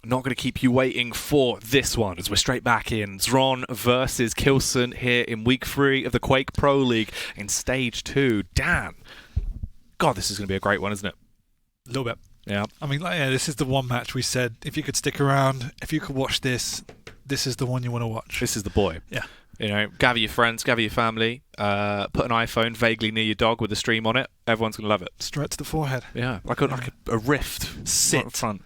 not going to keep you waiting for this one as we're straight back in. Xron versus k1llsen here in week 3 of the Quake Pro League in stage 2. Dan, God, this is going to be a great one, isn't it? A little bit. Yeah. I mean, this is the one match we said, if you could stick around, if you could watch this, this is the one you want to watch. This is the boy. Yeah. You know, gather your friends, gather your family, put an iPhone vaguely near your dog with a stream on it. Everyone's going to love it. Straight to the forehead. Yeah, like a rift. Sit. Right in front.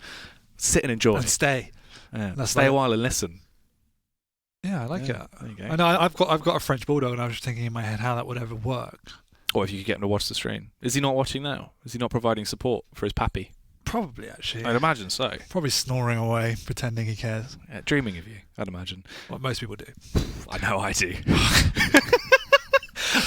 Sit and enjoy. And stay. Yeah. Stay a while and listen. Yeah, I like it. There you go. I know I've got a French bulldog, and I was just thinking in my head how that would ever work. Or if you could get him to watch the stream. Is he not watching now? Is he not providing support for his pappy? Probably, actually. I'd imagine so. Probably snoring away, pretending he cares. Yeah, dreaming of you, I'd imagine. What most people do. I know I do.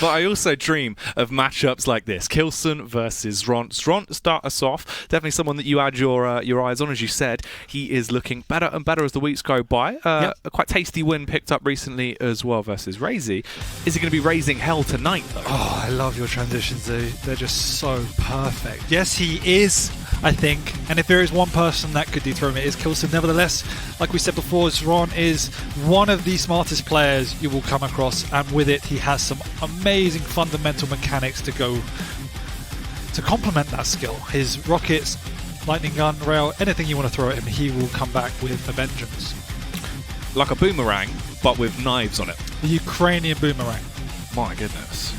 But I also dream of matchups like this. k1llsen versus Xron. Xron, start us off. Definitely someone that you had your eyes on, as you said. He is looking better and better as the weeks go by. Yep. A quite tasty win picked up recently as well versus Razy. Is he going to be raising hell tonight, though? Oh, I love your transitions. They're just so perfect. Yes, he is, I think. And if there is one person that could dethrone it, is k1llsen. Nevertheless, like we said before, Xron is one of the smartest players you will come across. And with it, he has some amazing fundamental mechanics to go to complement that skill. His rockets, lightning gun, rail, anything you want to throw at him, he will come back with a vengeance. Like a boomerang, but with knives on it. The Ukrainian boomerang. My goodness.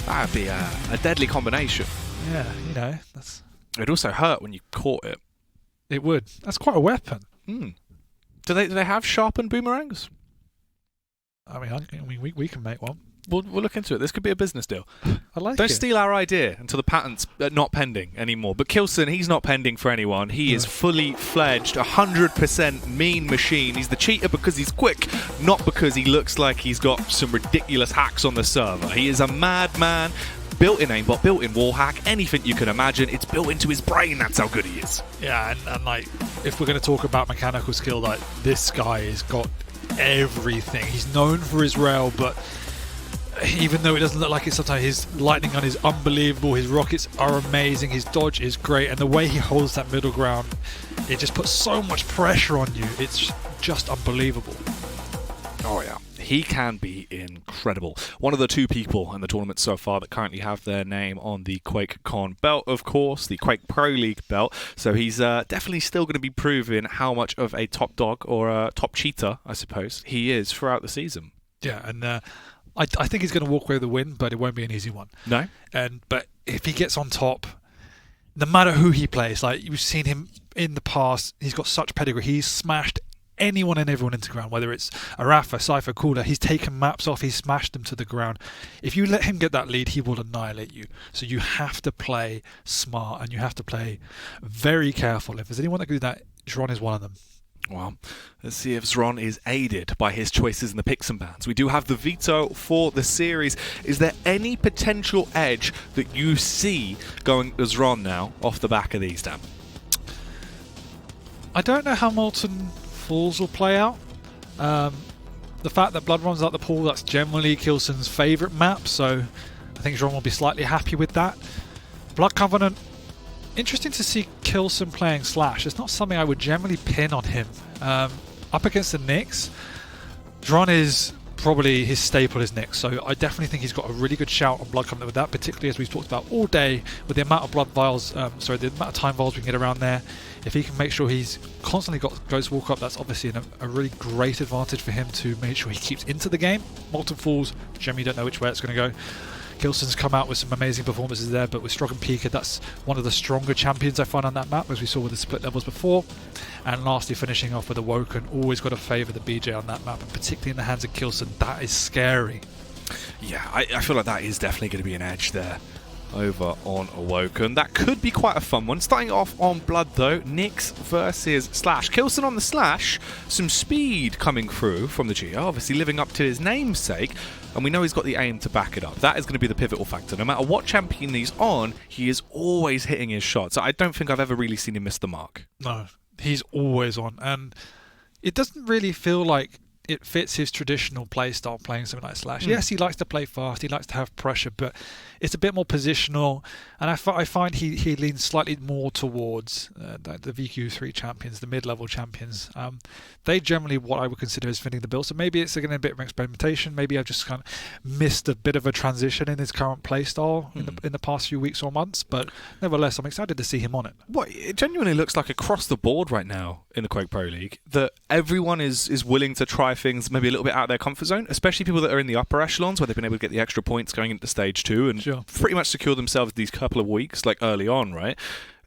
That would be a deadly combination. Yeah, you know, It'd also hurt when you caught it. it would. That's quite a weapon. Do they have sharpened boomerangs? I mean, we can make one. We'll look into it. This could be a business deal. I like Don't it. steal our idea until the patent's not pending anymore. But k1llsen, he's not pending for anyone. He is fully fledged, 100% mean machine. He's the cheater because he's quick, not because he looks like he's got some ridiculous hacks on the server. He is a madman, built-in aimbot, built-in wall hack, anything you can imagine. It's built into his brain. That's how good he is. Yeah, and like, if we're going to talk about mechanical skill, like, this guy has got everything. He's known for his rail, but even though it doesn't look like it sometimes, his lightning gun is unbelievable, his rockets are amazing, his dodge is great, and the way he holds that middle ground, it just puts so much pressure on you. It's just unbelievable. Oh yeah, he can be incredible. One of the 2 people in the tournament so far that currently have their name on the QuakeCon belt, of course, the Quake Pro League belt. So he's definitely still going to be proving how much of a top dog, or a top cheater, I suppose, he is throughout the season. Yeah, and I think he's going to walk away with the win, but it won't be an easy one. No? But if he gets on top, no matter who he plays, like, you've seen him in the past, he's got such pedigree. He's smashed anyone and everyone into the ground, whether it's Arafa, Cypher, Cooler. He's taken maps off, he's smashed them to the ground. If you let him get that lead, he will annihilate you. So you have to play smart, and you have to play very careful. If there's anyone that can do that, Xron is one of them. Well, let's see if Xron is aided by his choices in the picks and bans. We do have the veto for the series. Is there any potential edge that you see going to Xron now off the back of these, Dan? I don't know how Molten Falls will play out. The fact that Blood runs out the pool, that's generally k1llsen's favourite map, so I think Xron will be slightly happy with that. Blood Covenant, interesting to see k1llsen playing Slash. It's not something I would generally pin on him. Up against the Nyx, Xron is probably his staple is Nyx, so I definitely think he's got a really good shout on Blood Covenant with that, particularly as we've talked about all day, with the amount of blood vials, the amount of time vials we can get around there. If he can make sure he's constantly got Ghost Walk Up, that's obviously a really great advantage for him to make sure he keeps into the game. Molten Falls, generally don't know which way it's going to go. k1llsen's come out with some amazing performances there, but with Strog and Pika, that's one of the stronger champions I find on that map, as we saw with the split levels before. And lastly, finishing off with Awoken, always got to favour the BJ on that map, and particularly in the hands of k1llsen, that is scary. Yeah, I feel like that is definitely going to be an edge there over on Awoken. That could be quite a fun one. Starting off on Blood though, Nyx versus Slash. k1llsen on the Slash, some speed coming through from the Geo, obviously living up to his namesake, and we know he's got the aim to back it up. That is going to be the pivotal factor. No matter what champion he's on, he is always hitting his shots. I don't think I've ever really seen him miss the mark. No, he's always on, and it doesn't really feel like it fits his traditional play style playing something like Slash. Yes, he likes to play fast, he likes to have pressure, but it's a bit more positional, and I find he leans slightly more towards the VQ3 champions, the mid-level champions. They generally what I would consider as fitting the bill, so maybe it's again a bit of experimentation. Maybe I've just kind of missed a bit of a transition in his current play style in the past few weeks or months, but nevertheless I'm excited to see him on it. Well, it genuinely looks like across the board right now in the Quake Pro League that everyone is willing to try things maybe a little bit out of their comfort zone, especially people that are in the upper echelons where they've been able to get the extra points going into stage 2 and pretty much secure themselves these couple of weeks like early on, right?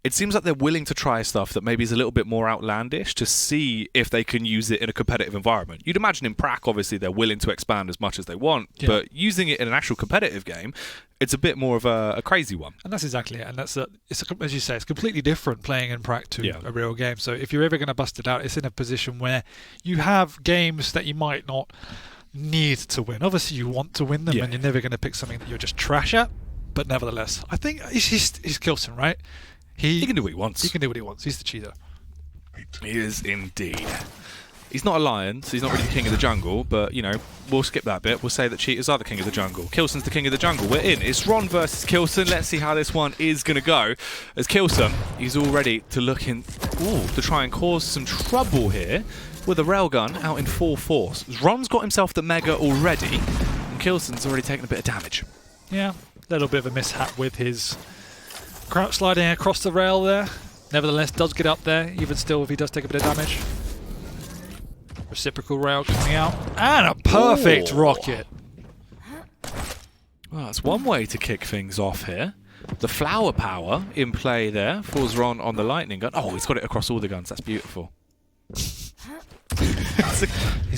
It seems like they're willing to try stuff that maybe is a little bit more outlandish to see if they can use it in a competitive environment. You'd imagine in Prac, obviously, they're willing to expand as much as they want, but using it in an actual competitive game, it's a bit more of a crazy one. And that's exactly it. And as you say, it's completely different playing in Prac to a real game. So if you're ever going to bust it out, it's in a position where you have games that you might not need to win. Obviously, you want to win them, and you're never going to pick something that you're just trash at. But nevertheless, I think he's k1llsen, right? He can do what he wants. He can do what he wants. He's the cheater. He is indeed. He's not a lion, so he's not really the king of the jungle, but, you know, we'll skip that bit. We'll say that cheaters are the king of the jungle. k1llsen's the king of the jungle. We're in. It's Xron versus k1llsen. Let's see how this one is going to go. As k1llsen, he's all ready to look in, to try and cause some trouble here with a railgun out in full force. Xron's got himself the Mega already, and k1llsen's already taken a bit of damage. Yeah, a little bit of a mishap with his crouch sliding across the rail there. Nevertheless, does get up there, even still if he does take a bit of damage. Reciprocal rail coming out, and a perfect rocket. Well, that's one way to kick things off here. The flower power in play there for Xron on the lightning gun. Oh, he's got it across all the guns. That's beautiful. He's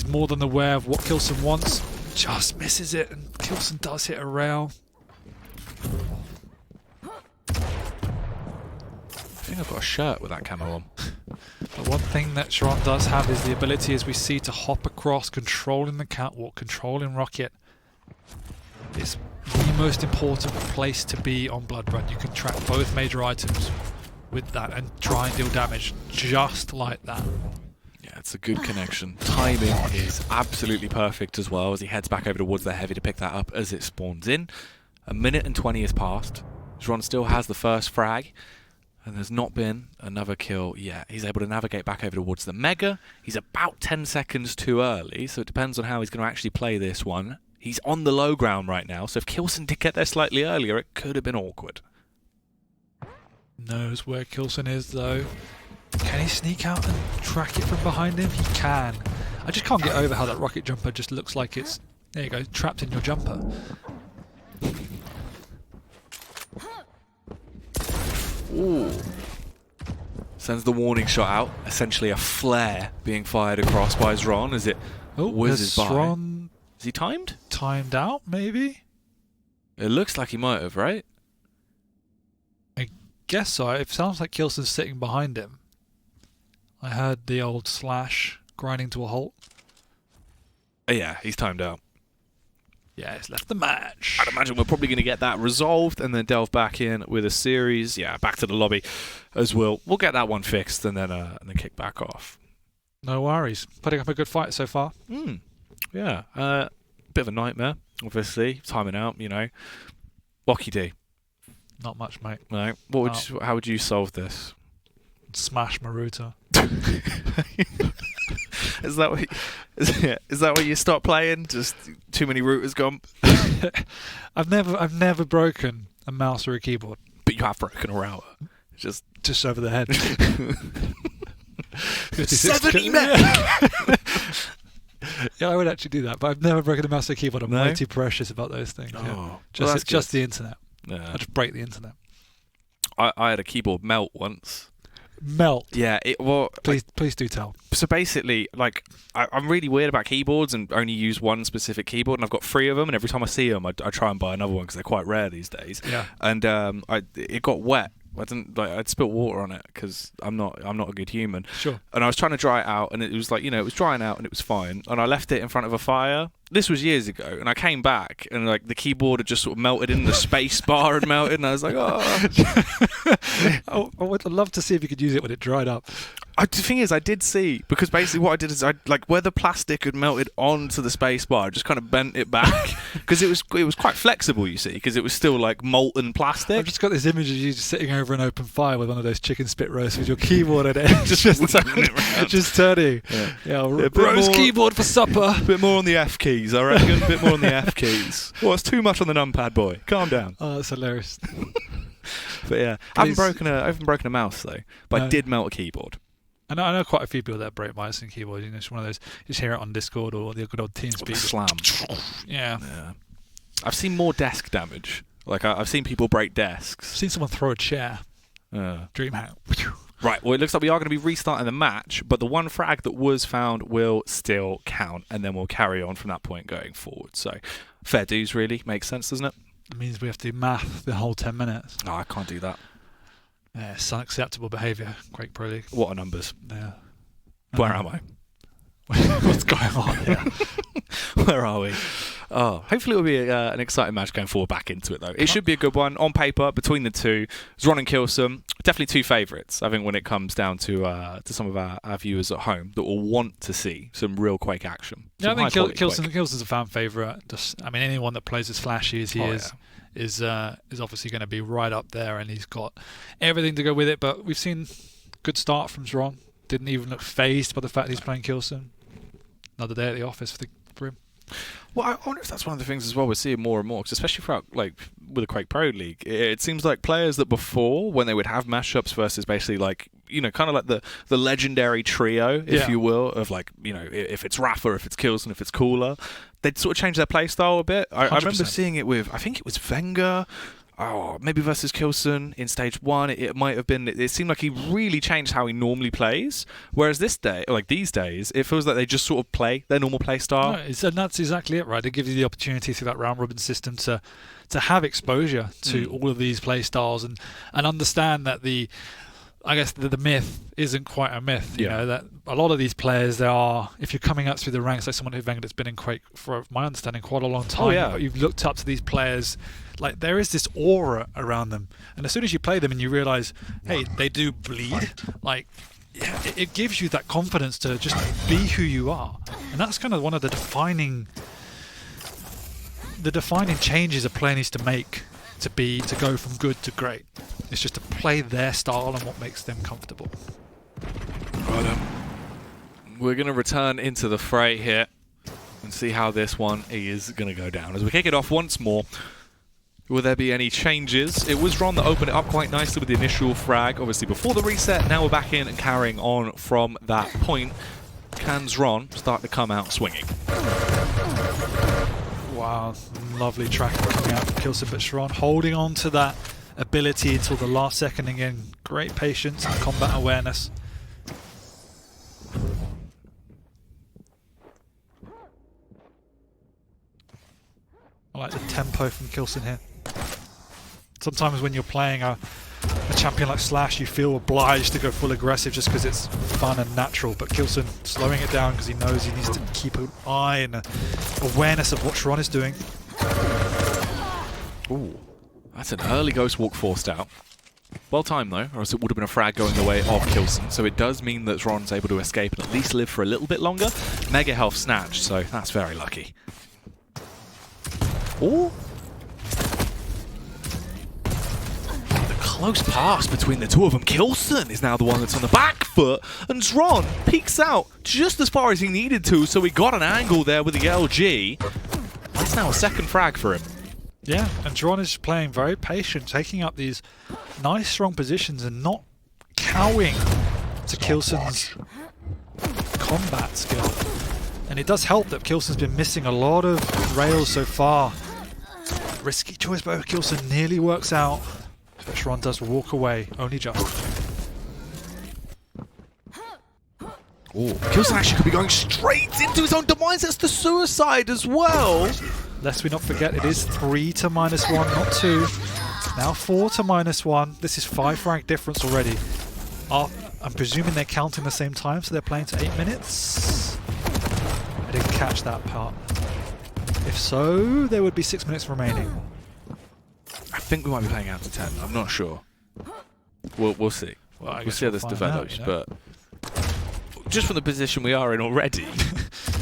more than aware of what k1llsen wants. Just misses it, and k1llsen does hit a rail. I think I've got a shirt with that camo on. The one thing that Xron does have is the ability, as we see, to hop across, controlling the catwalk, controlling rocket. It's the most important place to be on Bloodrun. You can track both major items with that and try and deal damage just like that. Yeah, it's a good connection. Timing is absolutely perfect as well as he heads back over towards the heavy to pick that up as it spawns in. 1 minute and 20 has passed. Xron still has the first frag. And there's not been another kill yet. He's able to navigate back over towards the Mega. He's about 10 seconds too early, so it depends on how he's going to actually play this one. He's on the low ground right now, so if k1llsen did get there slightly earlier, it could have been awkward. Knows where k1llsen is, though. Can he sneak out and track it from behind him? He can. I just can't get over how that rocket jumper just looks like it's, there you go, trapped in your jumper. Ooh. Sends the warning shot out. Essentially a flare being fired across by Xron as it whizzes by. Xron Is he timed? Timed out, maybe? It looks like he might have, right? I guess so. It sounds like k1llsen's sitting behind him. I heard the old slash grinding to a halt. Yeah, he's timed out. Yeah, he's left the match. I'd imagine we're probably going to get that resolved and then delve back in with a series. Yeah, back to the lobby as well. We'll get that one fixed and then kick back off. No worries. Putting up a good fight so far. Yeah. Bit of a nightmare, obviously. Timing out, you know. What do? Not much, mate. No. How would you solve this? Smash Maruta. Is that what you stop playing? Just too many routers gone? I've never broken a mouse or a keyboard. But you have broken a router. Just over the head. 70 meg! Yeah, I would actually do that, but I've never broken a mouse or keyboard. I'm way too precious about those things. Oh, yeah. Just the internet. Yeah. I just break the internet. I had a keyboard melt once. Melt? Yeah. Please do tell. So basically, like, I'm really weird about keyboards and only use one specific keyboard, and I've got 3 of them, and every time I see them, I try and buy another one because they're quite rare these days. Yeah. And it got wet. I'd spilt water on it because I'm not a good human. Sure. And I was trying to dry it out, and it was like, it was drying out and it was fine. And I left it in front of a fire. This was years ago, and I came back and like the keyboard had just sort of melted in, the space bar had melted, and I was like, oh. I'd love to see if you could use it when it dried up. The thing is, I did see, because basically what I did is where the plastic had melted onto the space bar, I just kind of bent it back because it was quite flexible, you see, because it was still like molten plastic. I've just got this image of you just sitting over an open fire with one of those chicken spit roasts with your keyboard in it, just turning. Yeah, roast keyboard for supper. A bit more on the F keys, I reckon. A bit more on the F keys. Well, it's too much on the numpad, boy. Calm down. Oh, that's hilarious. But yeah, I haven't broken a mouse though, but no. I did melt a keyboard. I know quite a few people that break mice and keyboards. You know, it's one of those. Just hear it on Discord or the good old TeamSpeak. Slam. Yeah. I've seen more desk damage. Like I've seen people break desks. I've seen someone throw a chair. DreamHack. Right. Well, it looks like we are going to be restarting the match, but the one frag that was found will still count, and then we'll carry on from that point going forward. So fair dues, really makes sense, doesn't it? It means we have to do math the whole 10 minutes. No, I can't do that. Yeah, it's unacceptable behaviour, Quake Pro League. What are numbers? Yeah. Where am I? What's going on here? Where are we? Oh, hopefully it'll be an exciting match going forward back into it, though. It should be a good one. On paper, between the two, Xron and k1llsen, definitely two favourites, I think, when it comes down to some of our viewers at home that will want to see some real Quake action. Yeah, I think k1llsen's a fan favourite. Anyone that plays as flashy as he is obviously going to be right up there, and he's got everything to go with it. But we've seen good start from Xron. Didn't even look phased by the fact he's playing k1llsen. Another day at the office for him. Well, I wonder if that's one of the things as well we're seeing more and more, because especially throughout, like, with the Quake Pro League, it seems like players that before, when they would have mashups versus basically, like, you know, kind of like the legendary trio, if you will, of, like, you know, if it's Rafa, if it's k1llsen, if it's Cooler, they'd sort of change their play style a bit. I remember seeing it with, I think it was Wenger, maybe versus k1llsen in stage 1. It might have been. It seemed like he really changed how he normally plays. Whereas these days, it feels like they just sort of play their normal play style. No, and that's exactly it, right? It gives you the opportunity through that round robin system to have exposure to all of these play styles and understand that I guess the myth isn't quite a myth. You know, that a lot of these players, if you're coming up through the ranks, like someone who Wenger that's been in Quake for my understanding quite a long time, but you've looked up to these players. Like, there is this aura around them, and as soon as you play them and you realise, hey, they do bleed, like, it gives you that confidence to just be who you are, and that's kind of one of the defining changes a player needs to make to go from good to great. It's just to play their style and what makes them comfortable. Right, we're going to return into the fray here and see how this one is going to go down as we kick it off once more. Will there be any changes? It was Xron that opened it up quite nicely with the initial frag, obviously before the reset. Now we're back in and carrying on from that point. Can Xron start to come out swinging? Wow, lovely tracking coming out from k1llsen, but Xron holding on to that ability until the last second. Again, great patience and combat awareness. I like the tempo from k1llsen here. Sometimes when you're playing a champion like Slash, you feel obliged to go full aggressive just because it's fun and natural, but k1llsen slowing it down because he knows he needs to keep an eye and awareness of what Xron is doing. Ooh, that's an early Ghost Walk forced out. Well timed though, or else it would have been a frag going the way of k1llsen, so it does mean that Xron's able to escape and at least live for a little bit longer. Mega health snatched, so that's very lucky. Ooh. Close pass between the two of them. k1llsen is now the one that's on the back foot, and Xron peeks out just as far as he needed to, so he got an angle there with the LG. That's now a second frag for him. Yeah, and Xron is playing very patient, taking up these nice strong positions and not cowing to k1llsen's combat skill. And it does help that k1llsen's been missing a lot of rails so far. Risky choice by k1llsen, nearly works out. But Xron does walk away, only just. k1llsen actually could be going straight into his own demise. That's the suicide as well. Lest we not forget, it is 3 to -1, not 2. Now 4 to -1. This is 5 frag difference already. I'm presuming they're counting the same time, so they're playing to 8 minutes. I didn't catch that part. If so, there would be 6 minutes remaining. I think we might be playing out to 10. I'm not sure. We'll see. Well, we'll see how this develops. Out, you know? But just from the position we are in already,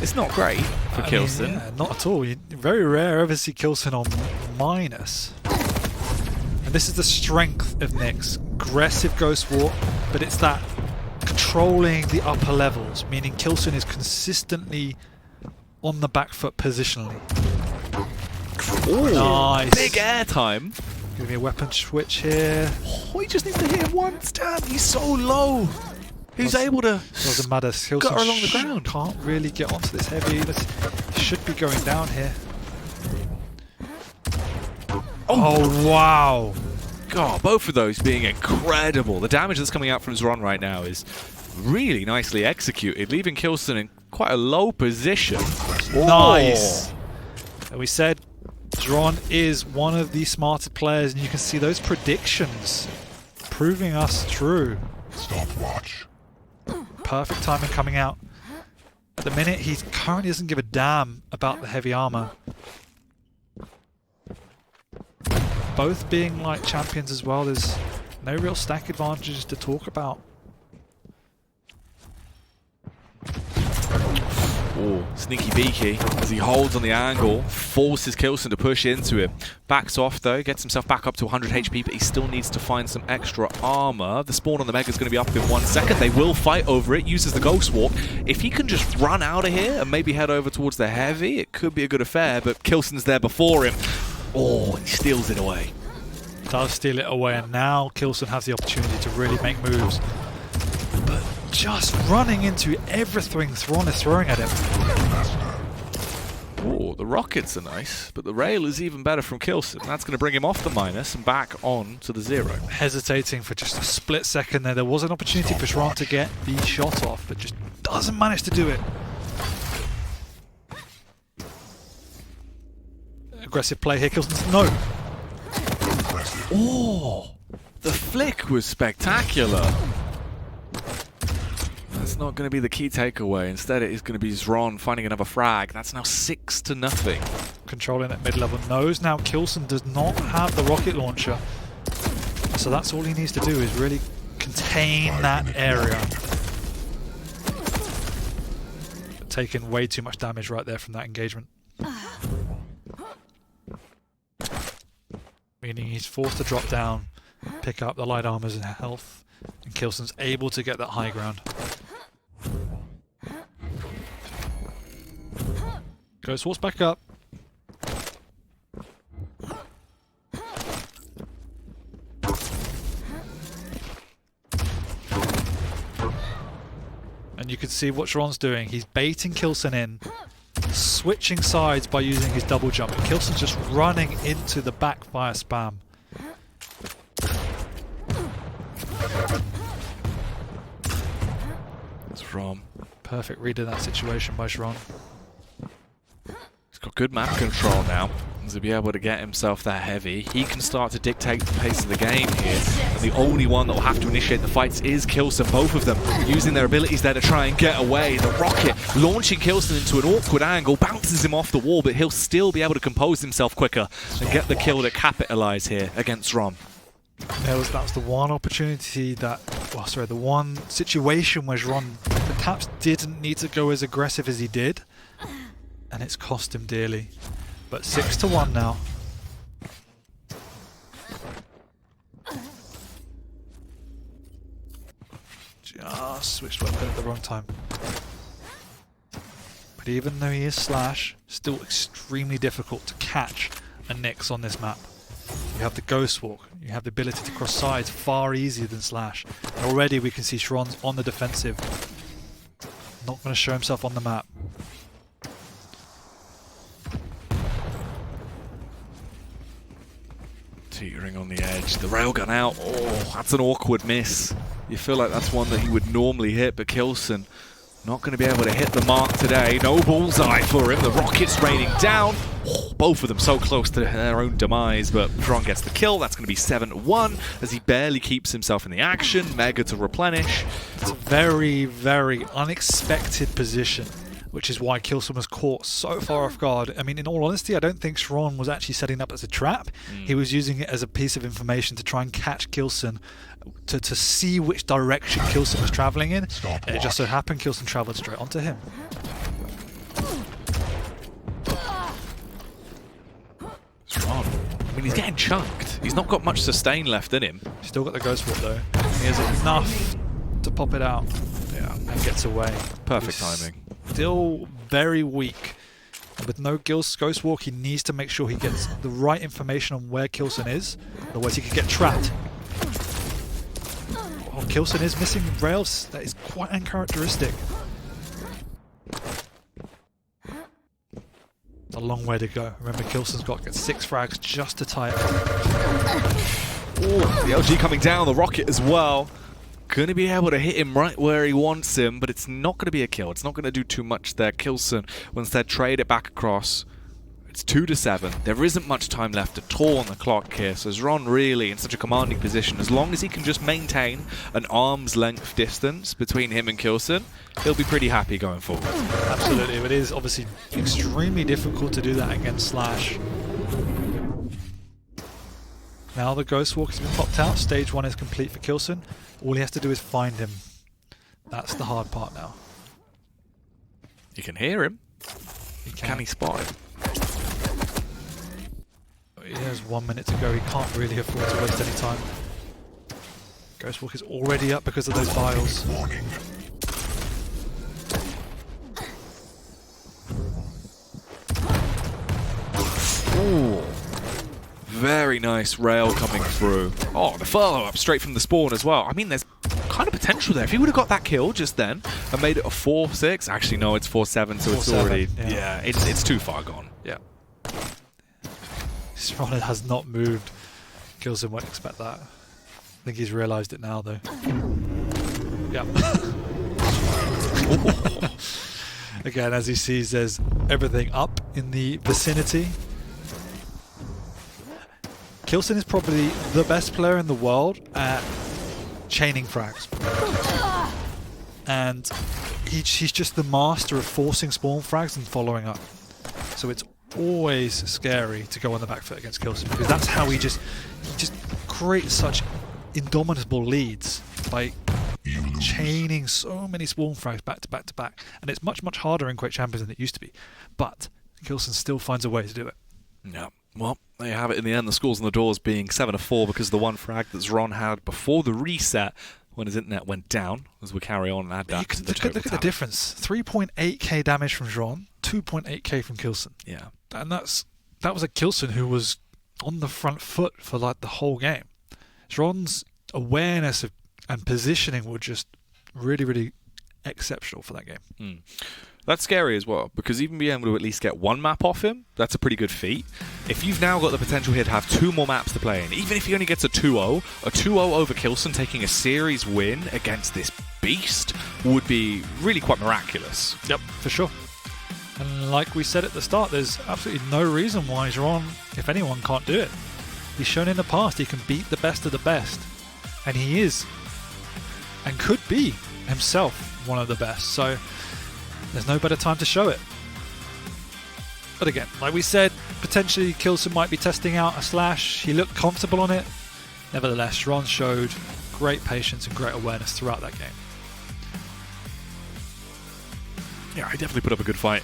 it's not great for k1llsen. Yeah, not at all. You very rare ever see k1llsen on minus. And this is the strength of Nyx. Aggressive Ghost Walk, but it's that controlling the upper levels, meaning k1llsen is consistently on the back foot positionally. Ooh, nice. Big airtime. Give me a weapon switch here. Oh, he just needs to hit him once. Damn, he's so low. He's able to doesn't matter. gutter along the ground. Can't really get onto this heavy. Should be going down here. Oh wow. God, both of those being incredible. The damage that's coming out from Xron right now is really nicely executed, leaving k1llsen in quite a low position. Nice. And we said Xron is one of the smarter players, and you can see those predictions proving us true. Stopwatch. Perfect timing coming out. At the minute, he currently doesn't give a damn about the heavy armor. Both being like champions as well, there's no real stack advantages to talk about. Oh, sneaky beaky as he holds on the angle, forces k1llsen to push into him. Backs off though, gets himself back up to 100 HP, but he still needs to find some extra armor. The spawn on the Mega is going to be up in 1 second. They will fight over it, uses the Ghost Walk. If he can just run out of here and maybe head over towards the Heavy, it could be a good affair, but k1llsen's there before him. Oh, he steals it away. Does steal it away, and now k1llsen has the opportunity to really make moves. But just running into everything Xron is throwing at him. Oh, the rockets are nice, but the rail is even better from k1llsen. That's going to bring him off the minus and back on to the 0. Hesitating for just a split second there. There was an opportunity for Xron to get the shot off, but just doesn't manage to do it. Aggressive play here, k1llsen. No! Oh, the flick was spectacular. That's not going to be the key takeaway. Instead, it is going to be Xron finding another frag. That's now 6-0. Controlling that mid-level nose. Now k1llsen does not have the rocket launcher. So that's all he needs to do is really contain that area. Taking way too much damage right there from that engagement. Meaning he's forced to drop down, pick up the light armors and health, and k1llsen's able to get that high ground. Ghost Walk's back up. And you can see what Xron's doing. He's baiting k1llsen in, switching sides by using his double jump. k1llsen's just running into the backfire spam. It's Xron. Perfect read of that situation by Xron. He's got good map control now. To be able to get himself that heavy, he can start to dictate the pace of the game here. And the only one that will have to initiate the fights is k1llsen. Both of them using their abilities there to try and get away. The rocket launching k1llsen into an awkward angle, bounces him off the wall, but he'll still be able to compose himself quicker and get the kill to capitalize here against Xron. That was the one opportunity that, well, sorry, the one situation where Xron perhaps didn't need to go as aggressive as he did, and it's cost him dearly. But 6-1 now. Just switched weapon at the wrong time. But even though he is Slash, still extremely difficult to catch a Nyx on this map. You have the Ghost Walk, you have the ability to cross sides far easier than Slash. And already we can see Xron's on the defensive. Not going to show himself on the map. Teetering on the edge, the railgun out. Oh, that's an awkward miss. You feel like that's one that he would normally hit, but k1llsen not going to be able to hit the mark today. No bullseye for him. The rocket's raining down. Oh, both of them so close to their own demise, but Xron gets the kill. That's going to be 7-1 as he barely keeps himself in the action. Mega to replenish. It's a very, very unexpected position. which is why k1llsen was caught so far off guard. I mean, in all honesty, I don't think Xron was actually setting up as a trap. He was using it as a piece of information to try and catch k1llsen, to see which direction k1llsen was traveling in. And it just so happened k1llsen traveled straight onto him. Xron. I mean, he's getting chunked. He's not got much sustain left in him. Still got the Ghost Walk though. He has enough to pop it out. Yeah. And gets away. Perfect timing. Still very weak. And with no Ghost Walk, he needs to make sure he gets the right information on where k1llsen is. Otherwise he could get trapped. Oh, k1llsen is missing rails. That is quite uncharacteristic. It's a long way to go. Remember, k1llsen's got to get 6 frags just to tie it up. Ooh, the LG coming down, the rocket as well. Going to be able to hit him right where he wants him, but it's not going to be a kill. It's not going to do too much there. k1llsen will instead trade it back across. It's 2-7. There isn't much time left at all on the clock here, so Xron really in such a commanding position. As long as he can just maintain an arm's length distance between him and k1llsen, he'll be pretty happy going forward. Absolutely, but it is obviously extremely difficult to do that against Slash. Now the Ghost Walk has been popped out. Stage 1 is complete for k1llsen. All he has to do is find him. That's the hard part now. You can hear him. Can he spot him? He has 1 minute to go. He can't really afford to waste any time. Ghost Walk is already up because of those vials. Ooh. Very nice rail coming through. Oh, the follow-up straight from the spawn as well. I mean, there's kind of potential there. If he would have got that kill just then and made it a 4-6, actually no, it's 4-7, so it's already, it's too far gone. Yeah. Xron has not moved. k1llsen won't expect that. I think he's realised it now though. Yeah. Again, as he sees, there's everything up in the vicinity. k1llsen is probably the best player in the world at chaining frags. And he's just the master of forcing spawn frags and following up. So it's always scary to go on the back foot against k1llsen because that's how he just creates such indomitable leads by chaining so many spawn frags back to back to back. And it's much, much harder in Quake Champions than it used to be. But k1llsen still finds a way to do it. Yeah. Well, there you have it in the end. The scores on the doors being 7-4 because of the one frag that Xron had before the reset when his internet went down, as we carry on and add that to the total look at the difference. 3.8k damage from Xron, 2.8k from k1llsen. Yeah. And that was a k1llsen who was on the front foot for like the whole game. Xron's awareness and positioning were just really, really exceptional for that game. That's scary as well, because even being able to at least get one map off him, that's a pretty good feat. If you've now got the potential here to have 2 more maps to play in, even if he only gets a 2-0, a 2-0 over k1llsen taking a series win against this beast would be really quite miraculous. Yep, for sure. And like we said at the start, there's absolutely no reason why Xron, if anyone, can't do it. He's shown in the past he can beat the best of the best. And he is, and could be, himself one of the best. So there's no better time to show it. But again, like we said, potentially k1llsen might be testing out a Slash. He looked comfortable on it. Nevertheless, Xron showed great patience and great awareness throughout that game. Yeah, he definitely put up a good fight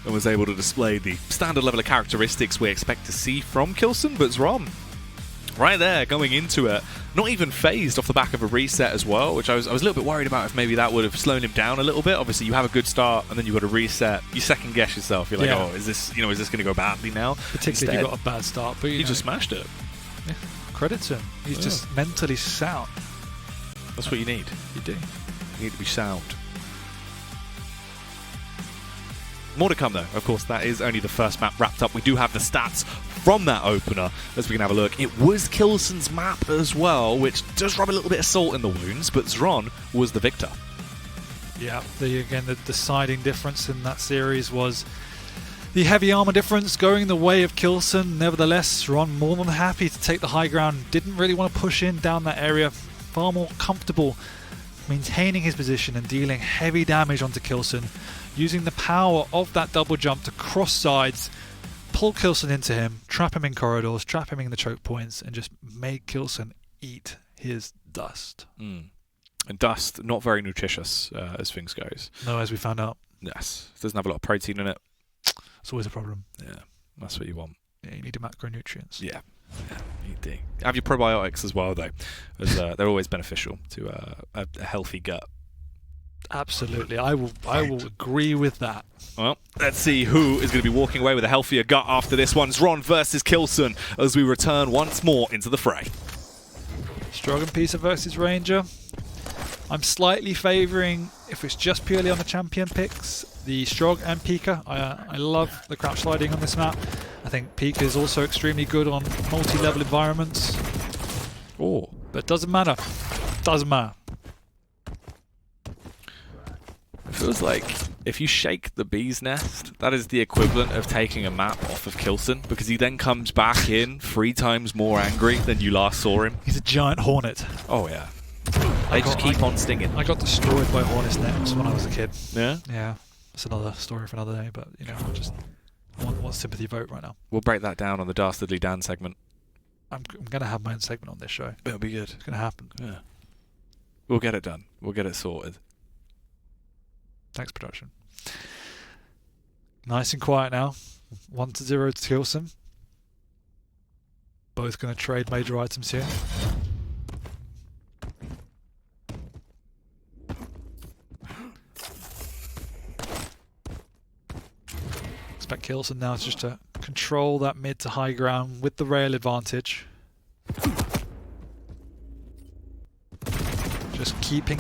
and was able to display the standard level of characteristics we expect to see from k1llsen, but Xron, right there, going into it, not even phased off the back of a reset as well, which I was a little bit worried about if maybe that would have slowed him down a little bit. Obviously, you have a good start and then you've got to reset. You second guess yourself. You're like, oh, is this going to go badly now? Particularly if you got a bad start, but he just smashed it. Yeah, credit to him. He's just mentally sound. That's what you need. You do. You need to be sound. More to come though. Of course, that is only the first map wrapped up. We do have the stats from that opener as we can have a look. It was k1llsen's map as well, which does rub a little bit of salt in the wounds, but Xron was the victor. Yeah, the deciding difference in that series was the heavy armor difference going the way of k1llsen. Nevertheless, Xron more than happy to take the high ground. Didn't really want to push in down that area. Far more comfortable maintaining his position and dealing heavy damage onto k1llsen, using the power of that double jump to cross sides, pull k1llsen into him, trap him in corridors, trap him in the choke points, and just make k1llsen eat his dust. And dust, not very nutritious as things goes. No, as we found out. Yes, it doesn't have a lot of protein in it. It's always a problem. Yeah, that's what you want. Yeah, you need your macronutrients. Yeah, you do. Have your probiotics as well, though, as they're always beneficial to a healthy gut. Absolutely, I will agree with that. Well, let's see who is going to be walking away with a healthier gut after this one. Xron versus k1llsen as we return once more into the fray. Strong and Pisa versus Ranger. I'm slightly favouring, if it's just purely on the champion picks, the Strog and Pika. I love the crouch sliding on this map. I think Pika is also extremely good on multi-level environments. Oh, but doesn't matter. Doesn't matter. It feels like if you shake the bee's nest, that is the equivalent of taking a map off of k1llsen, because he then comes back in 3 times more angry than you last saw him. He's a giant hornet. Oh yeah. They just keep on stinging. I got destroyed by hornet's nets when I was a kid. Yeah? Yeah. That's another story for another day, but you know, I want sympathy vote right now. We'll break that down on the Dastardly Dan segment. I'm going to have my own segment on this show. It'll be good. It's going to happen. Yeah. We'll get it done. We'll get it sorted. Thanks, production. Nice and quiet now. 1-0 to k1llsen. Both going to trade major items here. Expect k1llsen now just to control that mid to high ground with the rail advantage. Just keeping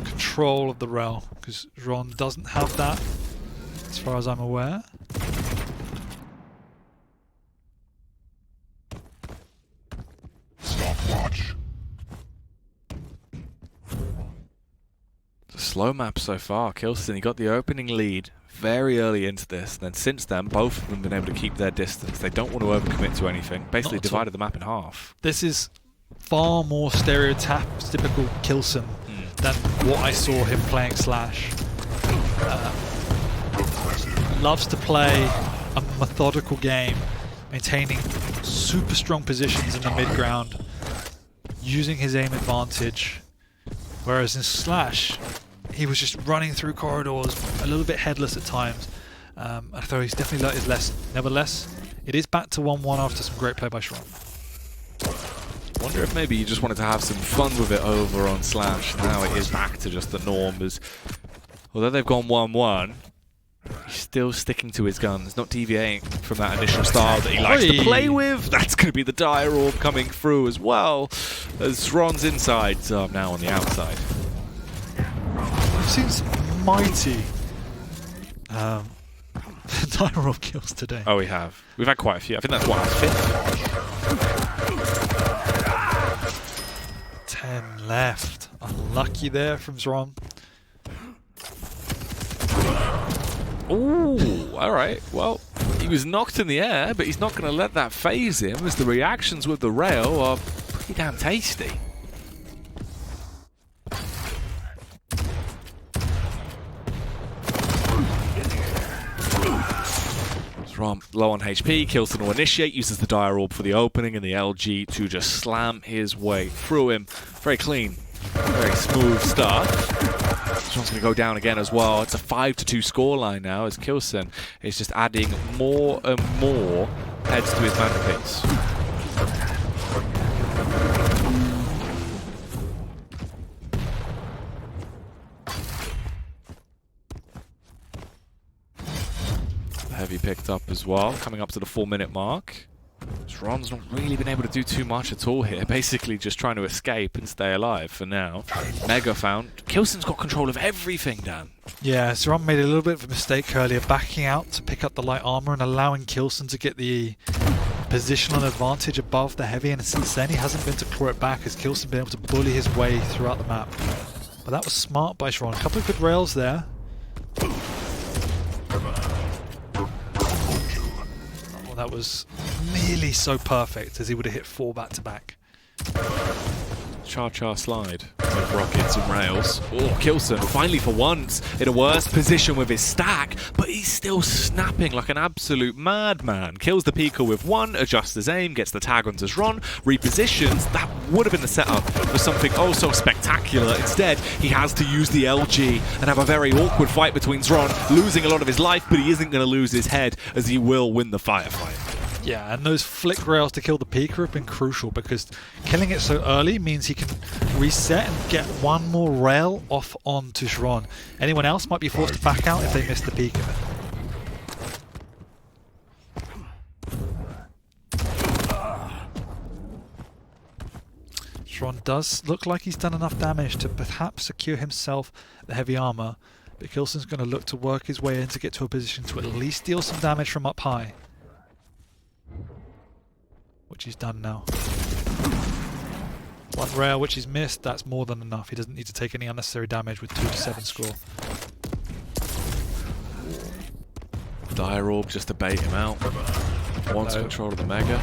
control of the rail, because Xron doesn't have that, as far as I'm aware. Stopwatch. It's a slow map so far. k1llsen, he got the opening lead very early into this, and then since then, both of them have been able to keep their distance. They don't want to overcommit to anything. Basically divided the map in half. This is far more stereotypical k1llsen than what I saw him playing Slash. Loves to play a methodical game, maintaining super strong positions in the mid ground, using his aim advantage, whereas in Slash he was just running through corridors, a little bit headless at times. I thought he's definitely learnt his lesson. Nevertheless, it is back to 1-1 after some great play by Xron. Wonder if maybe you just wanted to have some fun with it over on Slash. Now it is back to just the norm, as although they've gone 1-1, he's still sticking to his guns, not deviating from that initial style that he likes to play with. That's going to be the Dire Orb coming through as well, as Xron's insides are now on the outside. We've seen some mighty Dire Orb kills today. Oh, we have. We've had quite a few. I think that's what, our 5th? 10 left. Unlucky there from Xron. Ooh, alright. Well, he was knocked in the air, but he's not going to let that phase him, as the reactions with the rail are pretty damn tasty. Xron low on HP, k1llsen will initiate, uses the Dire Orb for the opening and the LG to just slam his way through him. Very clean, very smooth start. Xron's going to go down again as well. It's a 5-2 scoreline now, as k1llsen is just adding more and more heads to his mana pits. Heavy picked up as well, coming up to the 4-minute mark. Xron's not really been able to do too much at all here, basically just trying to escape and stay alive for now. Mega found. k1llsen's got control of everything, Dan. Yeah, Xron made a little bit of a mistake earlier, backing out to pick up the light armor and allowing k1llsen to get the positional advantage above the heavy, and since then he hasn't been to claw it back, as k1llsen been able to bully his way throughout the map. But that was smart by Xron. A couple of good rails there. That was nearly so perfect, as he would have hit 4 back-to-back. cha-cha slide with rockets and rails. Oh, k1llsen finally for once in a worse position with his stack, but he's still snapping like an absolute madman. Kills the Pika with one, adjusts his aim, gets the tag onto Xron, repositions. That would have been the setup for something oh so spectacular. Instead, he has to use the LG and have a very awkward fight between Xron, losing a lot of his life, but he isn't going to lose his head as he will win the firefight. Yeah, and those flick rails to kill the Pika have been crucial because killing it so early means he can reset and get one more rail off onto Xron. Anyone else might be forced to back out if they miss the Pika. Xron does look like he's done enough damage to perhaps secure himself the heavy armor, but k1llsen's going to look to work his way in to get to a position to at least deal some damage from up high. Which he's done now. One rail which he's missed, that's more than enough. He doesn't need to take any unnecessary damage with 2-7 score. Dire Orb just to bait him out. Wants control of the Mega.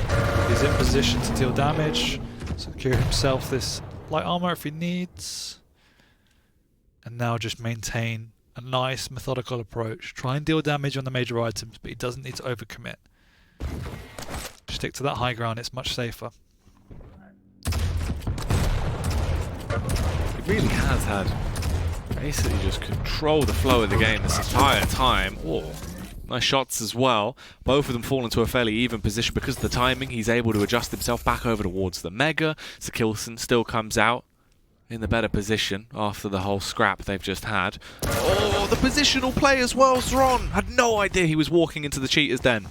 He's in position to deal damage, secure himself this light armor if he needs, and now just maintain a nice methodical approach. Try and deal damage on the major items, but he doesn't need to overcommit. Stick to that high ground, it's much safer. He really has had basically just control the flow of the game this entire time. Oh, nice shots as well. Both of them fall into a fairly even position because of the timing. He's able to adjust himself back over towards the Mega. So k1llsen still comes out in the better position after the whole scrap they've just had. Oh, the positional play as well. Xron had no idea he was walking into the cheater's den.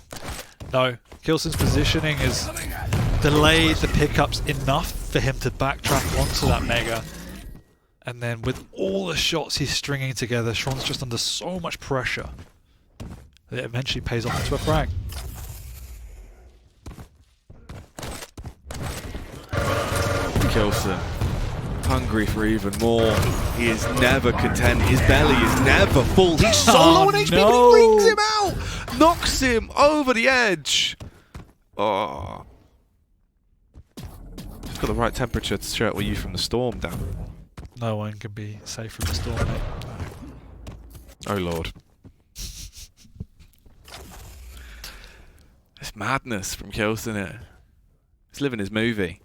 No, k1llsen's positioning has delayed the pickups enough for him to backtrack onto that Mega. And then with all the shots he's stringing together, Xron's just under so much pressure that it eventually pays off into a frag. k1llsen, hungry for even more. He is never content. His belly is never full. He's so low on HP, but he rings him out! Knocks him over the edge. Oh. Just got the right temperature to share it with you from the storm, Dan. No one can be safe from the storm, mate. Oh, Lord. It's madness from k1llsen here. He's living his movie.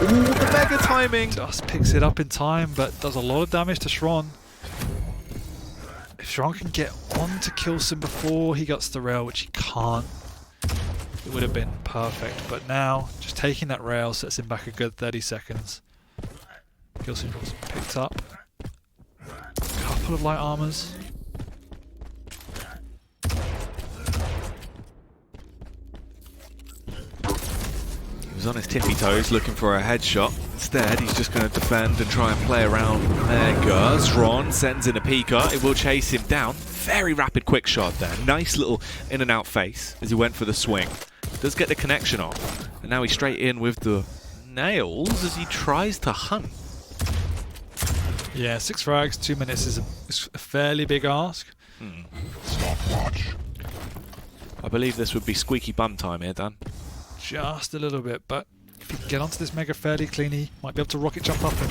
Ooh, the Mega timing! Just picks it up in time, but does a lot of damage to Xron. If Xron can get onto k1llsen before he gets the rail, which he can't, it would have been perfect. But now, just taking that rail sets him back a good 30 seconds. k1llsen was picked up a couple of light armors. He was on his tippy toes looking for a headshot. Instead, he's just going to defend and try and play around Mega. Xron sends in a Pika. It will chase him down. Very rapid quick shot there. Nice little in and out face as he went for the swing. Does get the connection off. And now he's straight in with the nails as he tries to hunt. Yeah, 6 frags, 2 minutes is a fairly big ask. Stopwatch. I believe this would be squeaky bum time here, Dan. Just a little bit, but if he can get onto this Mega fairly cleanly, might be able to rocket jump up and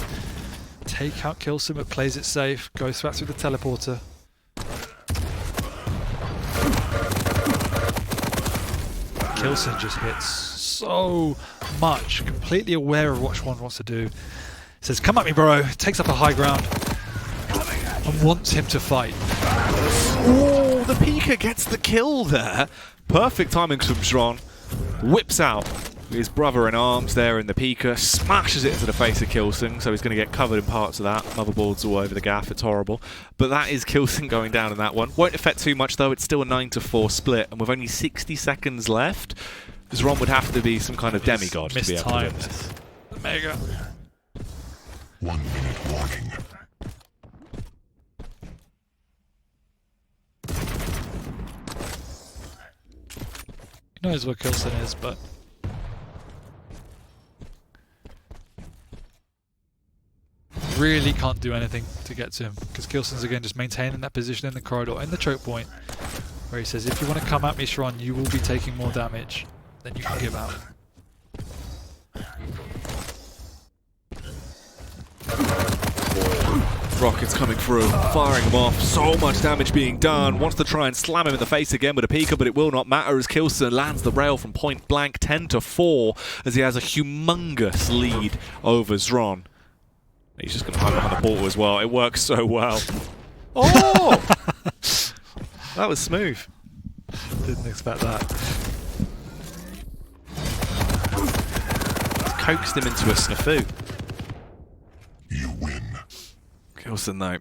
take out k1llsen, but plays it safe, goes back through the teleporter. k1llsen just hits so much, completely aware of what Xron wants to do. Says, come at me, bro, takes up a high ground and wants him to fight. Oh, the Pika gets the kill there. Perfect timing from Xron. Whips out his brother in arms there in the Pika, smashes it into the face of k1llsen, so he's going to get covered in parts of that. Motherboards all over the gaff, it's horrible. But that is k1llsen going down in that one. Won't affect too much though, it's still a 9-4 split, and with only 60 seconds left, Xron would have to be some kind of demigod to be able to win this. Mega. 1 minute warning. He knows what k1llsen is, but really can't do anything to get to him because k1llsen's again just maintaining that position in the corridor, in the choke point, where he says, if you want to come at me, Xron, you will be taking more damage. then you can give out. Rockets coming through, firing them off, so much damage being done. Wants to try and slam him in the face again with a Pika, but it will not matter as k1llsen lands the rail from point blank, 10-4, as he has a humongous lead over Xron. He's just going to hide behind the portal as well. It works so well. Oh! That was smooth. Didn't expect that. Coaxed him into a snafu. You win. k1llsen, though,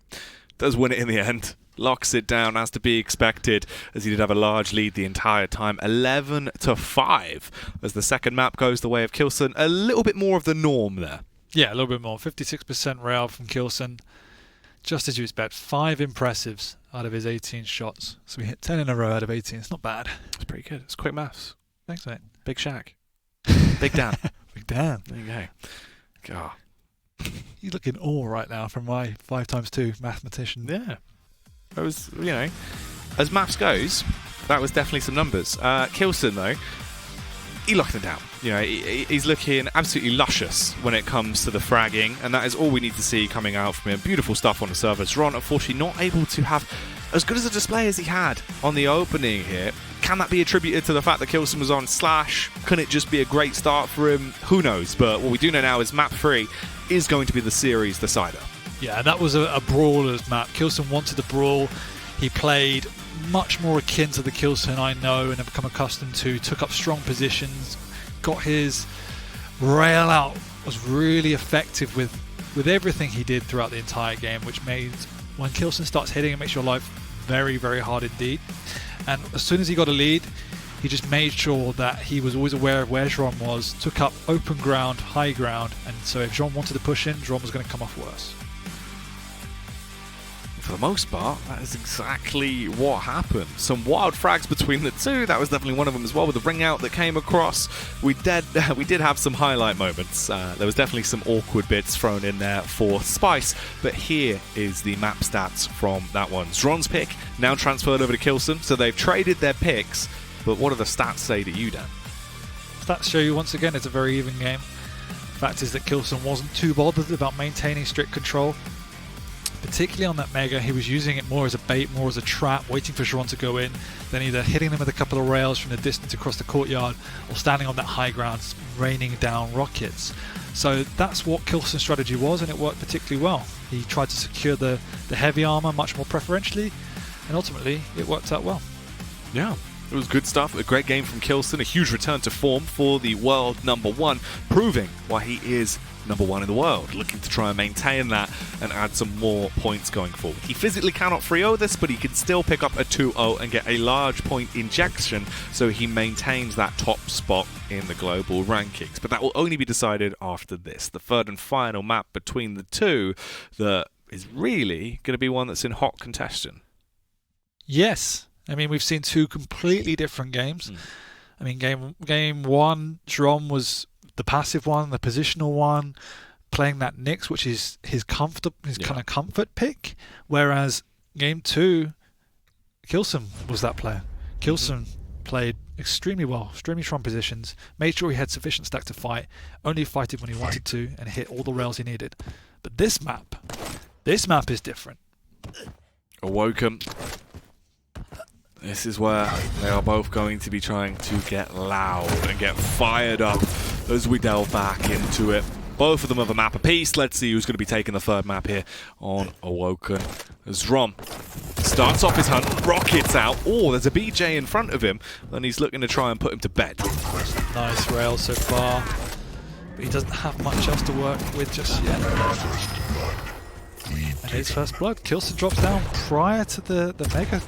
does win it in the end. Locks it down as to be expected, as he did have a large lead the entire time. 11-5 as the second map goes the way of k1llsen. A little bit more of the norm there. Yeah, a little bit more. 56% rail from k1llsen. Just as you expect. 5 impressives out of his 18 shots. So we hit 10 in a row out of 18. It's not bad. It's pretty good. It's quick maths. Thanks, mate. Big Shaq. Big Dan. Big Dan. There you go. God. You look in awe right now from my 5x2 mathematician. Yeah. That was, you know, as maths goes, that was definitely some numbers. k1llsen, though, he locked them down. You know, he's looking absolutely luscious when it comes to the fragging, and that is all we need to see coming out from him. Beautiful stuff on the server. Xron, unfortunately, not able to have as good as a display as he had on the opening here. Can that be attributed to the fact that k1llsen was on Slash? Can it just be a great start for him? Who knows? But what we do know now is map 3 is going to be the series decider. Yeah, that was a brawler's map. k1llsen wanted the brawl. He played much more akin to the k1llsen I know and have become accustomed to. Took up strong positions, got his rail out, was really effective with everything he did throughout the entire game, which made, when k1llsen starts hitting, it makes your life very, very hard indeed. And as soon as he got a lead, he just made sure that he was always aware of where Xron was, took up open ground, high ground, and so if Xron wanted to push in, Xron was going to come off worse. For the most part, that is exactly what happened. Some wild frags between the two. That was definitely one of them as well, with the ring out that came across. We did have some highlight moments. There was definitely some awkward bits thrown in there for Spice, but here is the map stats from that one. Xron's pick now transferred over to k1llsen, so they've traded their picks, but what do the stats say to you, Dan? Stats show you once again it's a very even game. Fact is that k1llsen wasn't too bothered about maintaining strict control. Particularly on that Mega, he was using it more as a bait, more as a trap, waiting for Xron to go in, then either hitting them with a couple of rails from the distance across the courtyard, or standing on that high ground, raining down rockets. So that's what k1llsen's strategy was, and it worked particularly well. He tried to secure the heavy armor much more preferentially, and ultimately it worked out well. Yeah. It was good stuff. A great game from k1llsen. A huge return to form for the world #1, proving why he is #1 in the world. Looking to try and maintain that and add some more points going forward. He physically cannot 3-0 this, but he can still pick up a 2-0 and get a large point injection, so he maintains that top spot in the global rankings. But that will only be decided after this, the third and final map between the two, that is really going to be one that's in hot contention. Yes. I mean, we've seen two completely different games. I mean, game one, Xron was the passive one, the positional one, playing that Nyx, which is his kind of comfort pick. Whereas game two, k1llsen was that player. k1llsen played extremely well, extremely strong positions, made sure he had sufficient stack to fight, only fighted when he wanted to, and hit all the rails he needed. But this map is different. Awoken. This is where they are both going to be trying to get loud and get fired up as we delve back into it. Both of them have a map apiece. Let's see who's going to be taking the third map here on Awoken. Xron starts off his hunt, rockets out. Oh, there's a BJ in front of him, and he's looking to try and put him to bed. Nice rail so far, but he doesn't have much else to work with just yet. And his first blood. k1llsen drops down prior to the Mega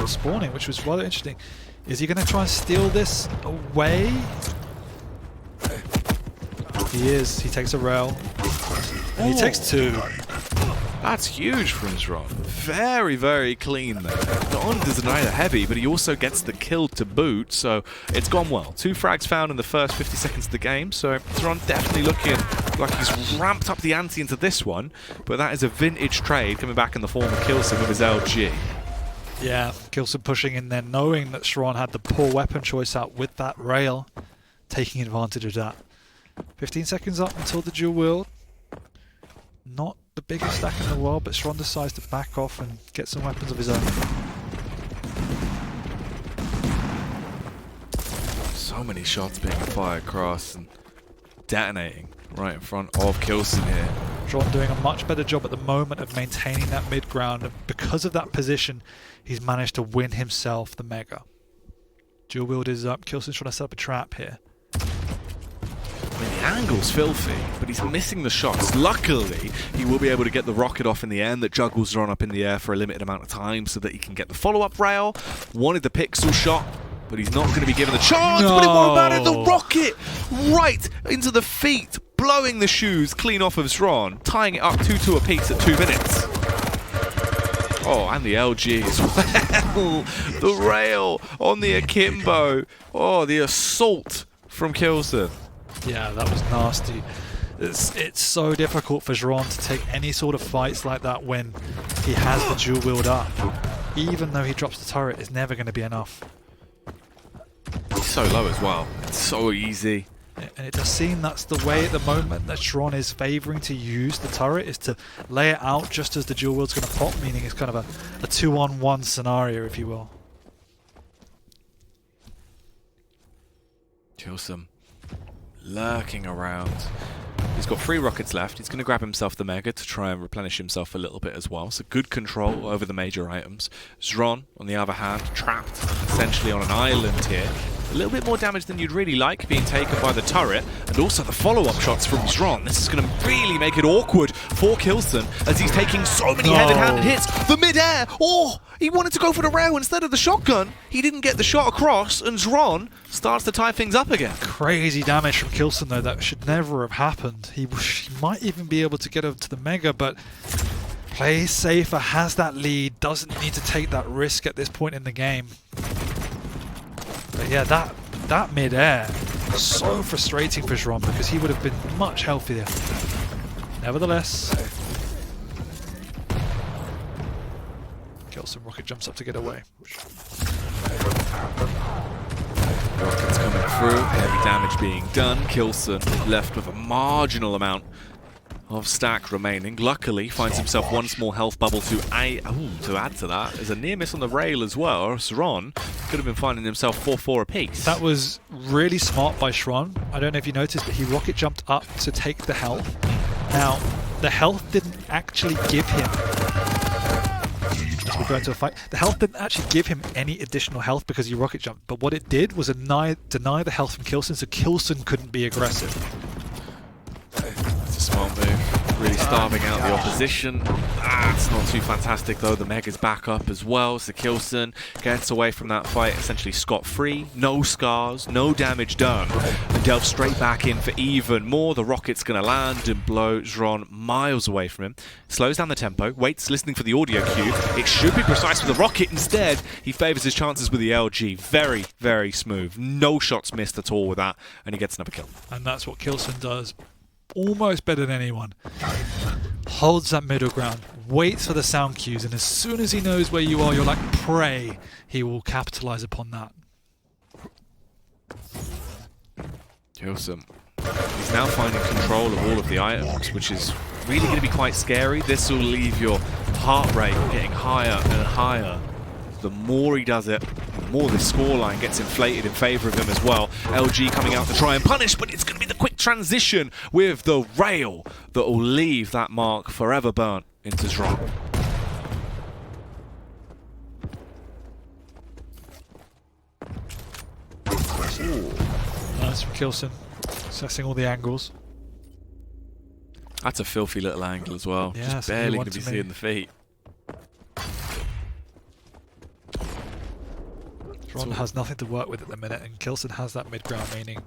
spawning, which was rather interesting. Is he going to try and steal this away? He is. He takes a rail. And he takes 2. That's huge from Xron. Very, very clean there. Not only does it neither heavy, but he also gets the kill to boot, so it's gone well. 2 frags found in the first 50 seconds of the game, so Xron definitely looking like he's ramped up the ante into this one, but that is a vintage trade coming back in the form of k1llsen with his LG. Yeah, k1llsen pushing in there, knowing that Xron had the poor weapon choice out with that rail. taking advantage of that. 15 seconds up until the dual wield. Not the biggest stack in the world, but Xron decides to back off and get some weapons of his own. So many shots being fired across and detonating right in front of k1llsen here. Xron doing a much better job at the moment of maintaining that mid ground, and because of that position, he's managed to win himself the Mega. Dual wield is up. k1llsen's trying to set up a trap here. I mean, the angle's filthy, but he's missing the shots. Luckily, he will be able to get the rocket off in the end that juggles Xron up in the air for a limited amount of time so that he can get the follow-up rail. Wanted the pixel shot, but he's not going to be given the chance. No. But what about it? The rocket right into the feet, blowing the shoes clean off of Xron, tying it up 2-2 apiece at 2 minutes. Oh, and the LG as well. The rail on the akimbo. Oh, the assault from k1llsen. Yeah, that was nasty. It's so difficult for Xron to take any sort of fights like that when he has the dual wield up. Even though he drops the turret, it's never going to be enough. He's so low as well. It's so easy. And it does seem that's the way at the moment that Xron is favouring to use the turret, is to lay it out just as the dual wield's going to pop, meaning it's kind of a 2-on-1 scenario, if you will. k1llsen lurking around. He's got 3 rockets left. He's going to grab himself the Mega to try and replenish himself a little bit as well. So good control over the major items. Xron, on the other hand, trapped essentially on an island here. A little bit more damage than you'd really like being taken by the turret, and also the follow-up shots from Xron. This is going to really make it awkward for k1llsen as he's taking so many heavy-handed hits. The mid-air! Oh! He wanted to go for the rail instead of the shotgun. He didn't get the shot across, and Xron starts to tie things up again. Crazy damage from k1llsen though, that should never have happened. He might even be able to get over to the Mega, but plays safer, has that lead, doesn't need to take that risk at this point in the game. But yeah, that mid-air, so frustrating for Xron because he would have been much healthier. Nevertheless, k1llsen rocket jumps up to get away. Rockets coming through, heavy damage being done. k1llsen left with a marginal amount of stack remaining. Luckily, finds himself one small health bubble to add to that. There's a near miss on the rail as well. Xron could have been finding himself 4-4 apiece. That was really smart by Xron. I don't know if you noticed, but he rocket jumped up to take the health. Now, the health didn't actually give him... As we go into a fight, the health didn't actually give him any additional health because he rocket jumped. But what it did was deny the health from k1llsen, so k1llsen couldn't be aggressive. That's a smart move. Really starving out the opposition. It's not too fantastic though. The Mega's back up as well, so k1llsen gets away from that fight essentially scot-free. No scars, no damage done. And delves straight back in for even more. The rocket's going to land and blow Xron miles away from him. Slows down the tempo, waits, listening for the audio cue. It should be precise with the rocket. Instead, he favours his chances with the LG. Very, very smooth. No shots missed at all with that, and he gets another kill. And that's what k1llsen does almost better than anyone. Holds that middle ground, waits for the sound cues, and as soon as he knows where you are, you're like prey, he will capitalize upon that. k1llsen, he's now finding control of all of the items, which is really going to be quite scary. This will leave your heart rate getting higher and higher. The more he does it, the more the scoreline gets inflated in favour of him as well. LG coming out to try and punish, but it's going to be the quick transition with the rail that will leave that mark forever burnt into Xron. Nice from k1llsen, assessing all the angles. That's a filthy little angle as well. Yeah, just barely going to be seeing the feet. Xron has nothing to work with at the minute, and k1llsen has that mid-ground, meaning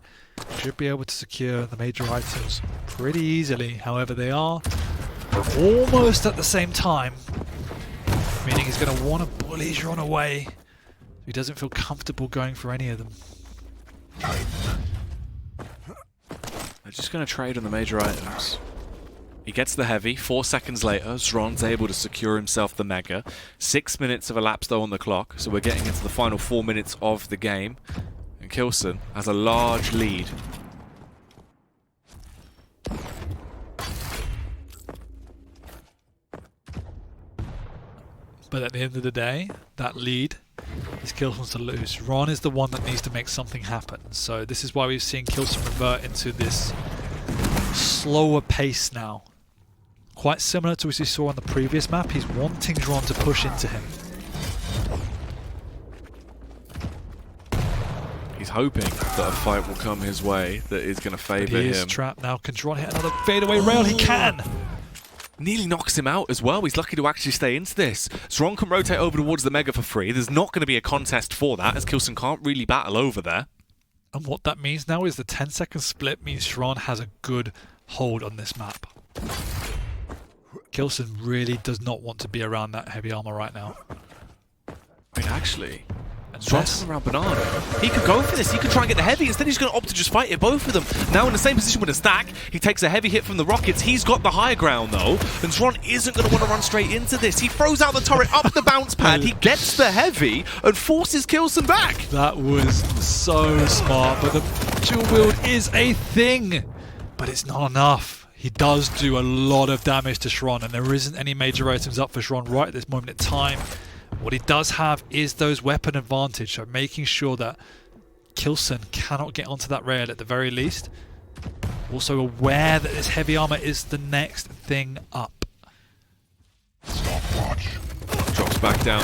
should be able to secure the major items pretty easily. However, they are almost at the same time, meaning he's going to want to bully Xron away. He doesn't feel comfortable going for any of them. They're just going to trade on the major items. He gets the heavy. 4 seconds later, Xron's able to secure himself the Mega. 6 minutes have elapsed though on the clock, so we're getting into the final 4 minutes of the game. And k1llsen has a large lead. But at the end of the day, that lead is k1llsen's to lose. Ron is the one that needs to make something happen. So this is why we've seen k1llsen revert into this slower pace now. Quite similar to what we saw on the previous map. He's wanting Xron to push into him. He's hoping that a fight will come his way that is going to favour him. He is trapped now. Can Xron hit another fadeaway rail? He can! Nearly knocks him out as well. He's lucky to actually stay into this. Xron can rotate over towards the Mega for free. There's not going to be a contest for that, as k1llsen can't really battle over there. And what that means now is the 10-second split means Xron has a good hold on this map. k1llsen really does not want to be around that heavy armor right now. Wait, actually, Xron's coming around Banana. He could go for this. He could try and get the heavy. Instead, he's going to opt to just fight it, both of them. Now in the same position with a stack. He takes a heavy hit from the rockets. He's got the high ground, though. And Xron isn't going to want to run straight into this. He throws out the turret up the bounce pad. He gets the heavy and forces k1llsen back. That was so smart, but the dual wield is a thing. But it's not enough. He does do a lot of damage to Xron, and there isn't any major items up for Xron right at this moment in time. What he does have is those weapon advantage, so making sure that k1llsen cannot get onto that rail at the very least. Also aware that this heavy armor is the next thing up. Stopwatch. Drops back down.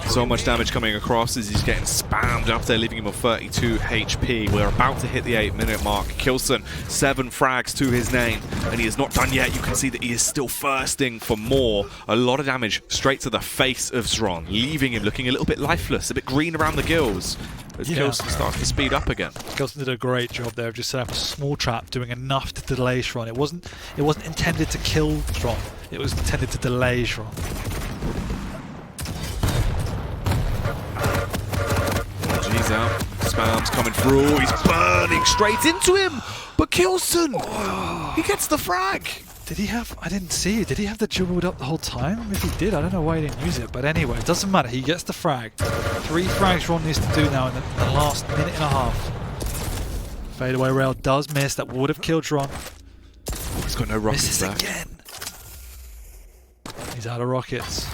So much damage coming across as he's getting spammed up there, leaving him on 32 HP. We're about to hit the 8-minute mark. k1llsen, 7 frags to his name, and he is not done yet. You can see that he is still thirsting for more. A lot of damage straight to the face of Xron, leaving him looking a little bit lifeless, a bit green around the gills, as k1llsen starts to speed up again. k1llsen did a great job there of just setting up a small trap, doing enough to delay Xron. It wasn't intended to kill Xron, it was intended to delay Xron. He's out. Spam's coming through. He's burning straight into him. But k1llsen, he gets the frag. Did he have... I didn't see it. Did he have the dual wield up the whole time? If he did, I don't know why he didn't use it. But anyway, it doesn't matter. He gets the frag. 3 frags Ron needs to do now in the last minute and a half. Fadeaway rail does miss. That would have killed Ron. He's got no rockets Misses there. again. He's out of rockets.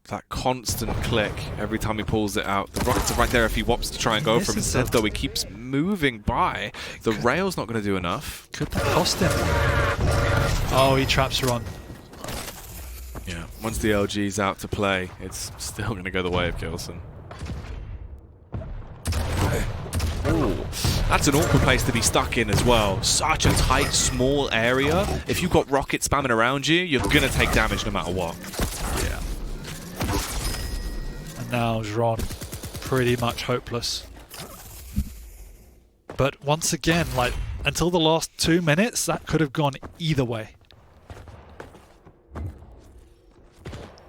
That constant click every time he pulls it out. The rockets are right there if he wants to try and go for him. Instead, though, he keeps moving by. The rail's not going to do enough. Could that cost him? Oh, he traps Ron. Yeah, once the LG's out to play, it's still going to go the way of k1llsen. Ooh, that's an awkward place to be stuck in as well. Such a tight, small area. If you've got rockets spamming around you, you're going to take damage no matter what. Yeah. And now Xron, pretty much hopeless. But once again, like, until the last 2 minutes, that could have gone either way.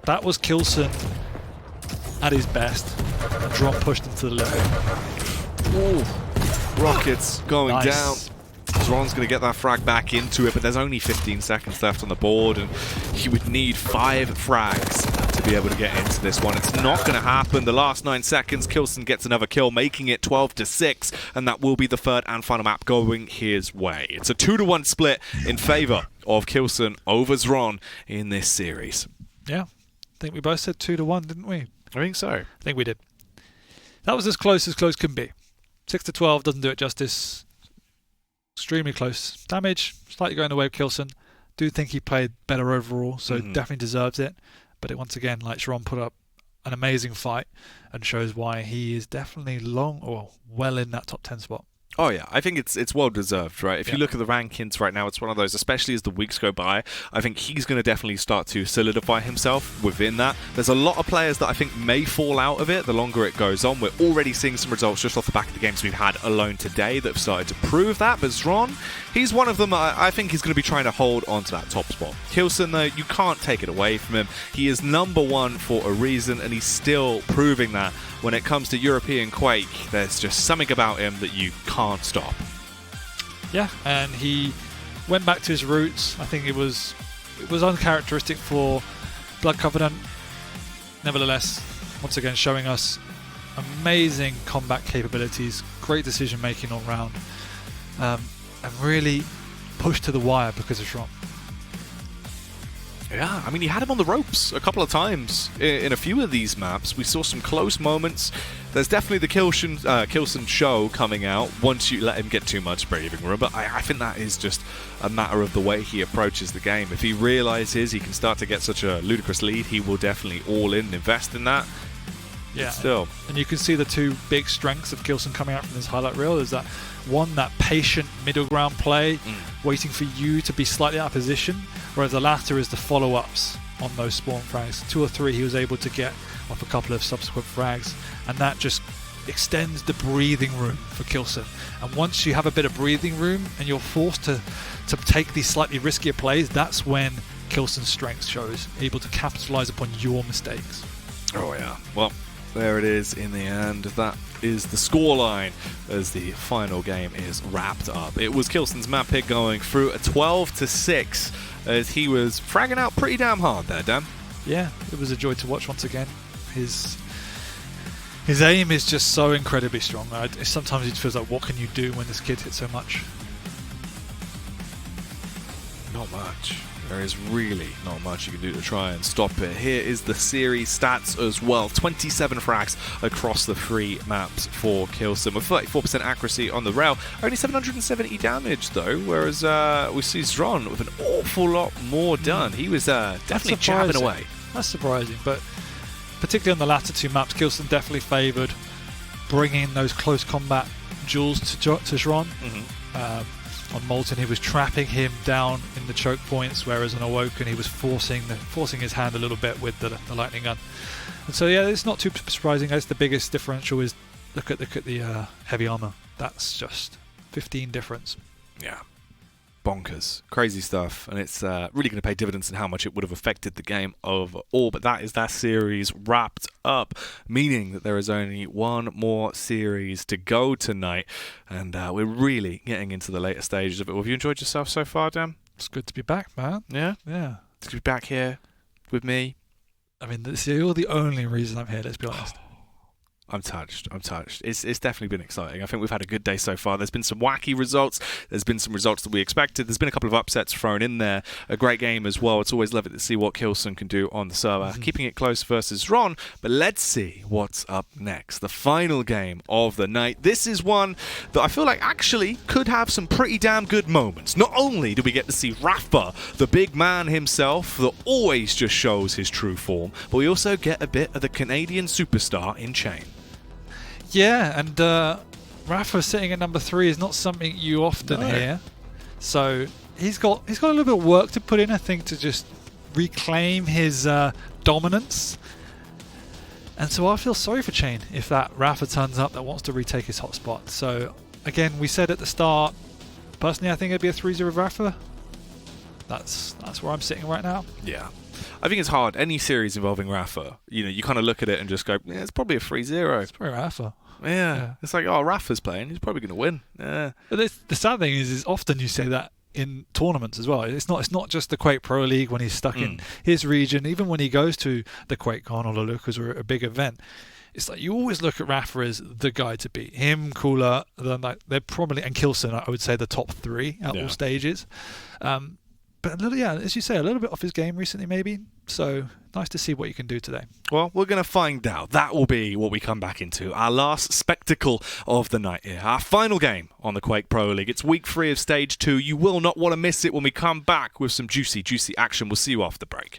That was k1llsen at his best, and Xron pushed him to the limit. Ooh, rockets going Nice. down. Xron's going to get that frag back into it, but there's only 15 seconds left on the board, and he would need 5 frags to be able to get into this one. It's not going to happen. The last 9 seconds, k1llsen gets another kill, making it 12-6, and that will be the third and final map going his way. It's a 2-1 split in favor of k1llsen over Xron in this series. Yeah, I think we both said 2-1, didn't we? I think so. I think we did. That was as close can be. 6-12 doesn't do it justice. Extremely close. Damage, slightly going the way of k1llsen. Do think he played better overall, so definitely deserves it. But it, once again, like Xron put up an amazing fight and shows why he is definitely well in that top 10 spot. Oh yeah, I think it's well deserved, right? If you look at the rankings right now, it's one of those, especially as the weeks go by, I think he's going to definitely start to solidify himself within that. There's a lot of players that I think may fall out of it the longer it goes on. We're already seeing some results just off the back of the games we've had alone today that have started to prove that, but Xron, he's one of them I think he's going to be trying to hold on to that top spot. k1llsen, though, you can't take it away from him. He is #1 for a reason, and he's still proving that. When it comes to European Quake, there's just something about him that you can't stop. Yeah, and he went back to his roots. I think it was uncharacteristic for Blood Covenant. Nevertheless, once again showing us amazing combat capabilities, great decision making all round, and really pushed to the wire because of Xron. Yeah, I mean, he had him on the ropes a couple of times in a few of these maps. We saw some close moments. There's definitely the k1llsen show coming out once you let him get too much breathing room, but I think that is just a matter of the way he approaches the game. If he realizes he can start to get such a ludicrous lead, he will definitely all in and invest in that. Yeah, still. And you can see the two big strengths of k1llsen coming out from this highlight reel. There's that one, that patient middle ground play, waiting for you to be slightly out of position, whereas the latter is the follow-ups on those spawn frags. 2 or 3 he was able to get off a couple of subsequent frags, and that just extends the breathing room for k1llsen. And once you have a bit of breathing room and you're forced to take these slightly riskier plays, that's when k1llsen's strength shows, able to capitalize upon your mistakes. Oh yeah, well, there it is in the end. That is the scoreline as the final game is wrapped up. It was k1llsen's map pick going through a 12-6 as he was fragging out pretty damn hard there, Dan. Yeah, it was a joy to watch once again. His aim is just so incredibly strong. Sometimes it feels like, what can you do when this kid hits so much? Not much. There is really not much you can do to try and stop it. Here is the series stats as well. 27 frags across the 3 maps for k1llsen with 34% accuracy on the rail. Only 770 damage though, whereas we see Xron with an awful lot more done. He was definitely jabbing away. That's surprising, but particularly on the latter 2 maps, k1llsen definitely favoured bringing those close combat duels to Xron. On Molten, he was trapping him down in the choke points, whereas on Awoken, he was forcing his hand a little bit with the lightning gun. And so, yeah, it's not too surprising. I guess the biggest differential is look at the heavy armor. That's just 15 difference. Yeah. Bonkers. Crazy stuff. And it's really going to pay dividends in how much it would have affected the game overall. But that is that series wrapped up, meaning that there is only one more series to go tonight. And we're really getting into the later stages of it. Have you enjoyed yourself so far, Dan? It's good to be back, man. Yeah? Yeah. To be back here with me. I mean, you're the only reason I'm here, let's be honest. I'm touched. It's definitely been exciting. I think we've had a good day so far. There's been some wacky results. There's been some results that we expected. There's been a couple of upsets thrown in there. A great game as well. It's always lovely to see what k1llsen can do on the server. Keeping it close versus Xron. But let's see what's up next. The final game of the night. This is one that I feel like actually could have some pretty damn good moments. Not only do we get to see Rafa, the big man himself, that always just shows his true form, but we also get a bit of the Canadian superstar in Chain. Yeah, and Rafa sitting at number 3 is not something you often hear. So he's got a little bit of work to put in, I think, to just reclaim his dominance. And so I feel sorry for Chain if that Rafa turns up that wants to retake his hotspot. So again, we said at the start, personally, I think it'd be a 3-0 Rafa. That's where I'm sitting right now. Yeah. I think it's hard. Any series involving Rafa, you kind of look at it and just go, yeah, it's probably a 3-0. It's probably Rafa. Yeah. It's like, oh, Rafa's playing. He's probably going to win. Yeah. But the sad thing is often you say that in tournaments as well. It's not just the Quake Pro League when he's stuck in his region. Even when he goes to the QuakeCon or the Lucas or a big event, it's like you always look at Rafa as the guy to beat. Him, Cooler, they're probably, and k1llsen, I would say the top 3 at all stages. But as you say, a little bit off his game recently maybe. So nice to see what you can do today. Well, we're going to find out. That will be what we come back into. Our last spectacle of the night here. Our final game on the Quake Pro League. It's week 3 of stage 2. You will not want to miss it when we come back with some juicy, juicy action. We'll see you after the break.